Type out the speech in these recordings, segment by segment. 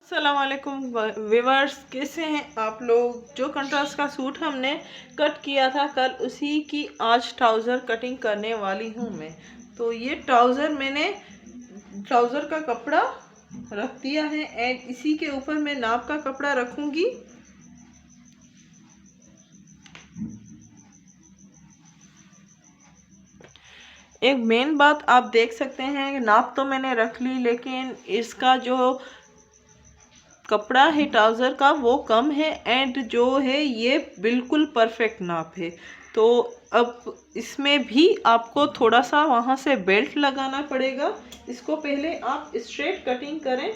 अस्सलाम वालेकुम व्यूअर्स, कैसे हैं आप लोग। जो कंट्रास्ट का सूट हमने कट किया था कल, उसी की आज ट्राउज़र कटिंग करने वाली हूँ मैं। तो ये ट्राउज़र मैंने ट्राउज़र का कपड़ा रख दिया है एंड इसी के ऊपर मैं नाप का कपड़ा रखूँगी। एक मेन बात आप देख सकते हैं, नाप तो मैंने रख ली, लेकिन इसका जो कपड़ा है ट्राउज़र का वो कम है एंड जो है ये बिल्कुल परफेक्ट नाप है। तो अब इसमें भी आपको थोड़ा सा वहाँ से बेल्ट लगाना पड़ेगा। इसको पहले आप स्ट्रेट कटिंग करें।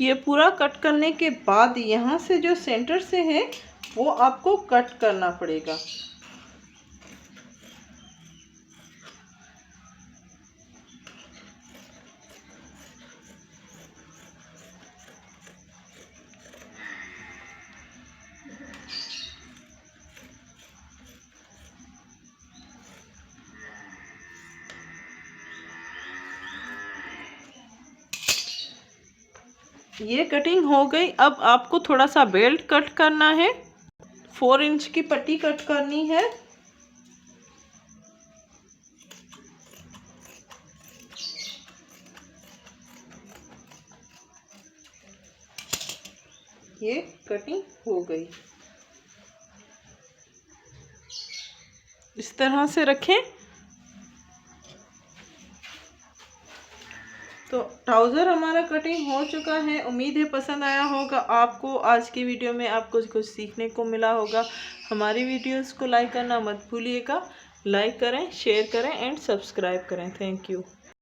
ये पूरा कट करने के बाद यहाँ से जो सेंटर से है वो आपको कट करना पड़ेगा। ये कटिंग हो गई। अब आपको थोड़ा सा बेल्ट कट करना है। 4 इंच की पट्टी कट करनी है। ये कटिंग हो गई। इस तरह से रखें। तो ट्राउज़र हमारा कटिंग हो चुका है। उम्मीद है पसंद आया होगा आपको। आज की वीडियो में आपको कुछ सीखने को मिला होगा। हमारी वीडियोस को लाइक करना मत भूलिएगा। लाइक करें, शेयर करें एंड सब्सक्राइब करें। Thank you.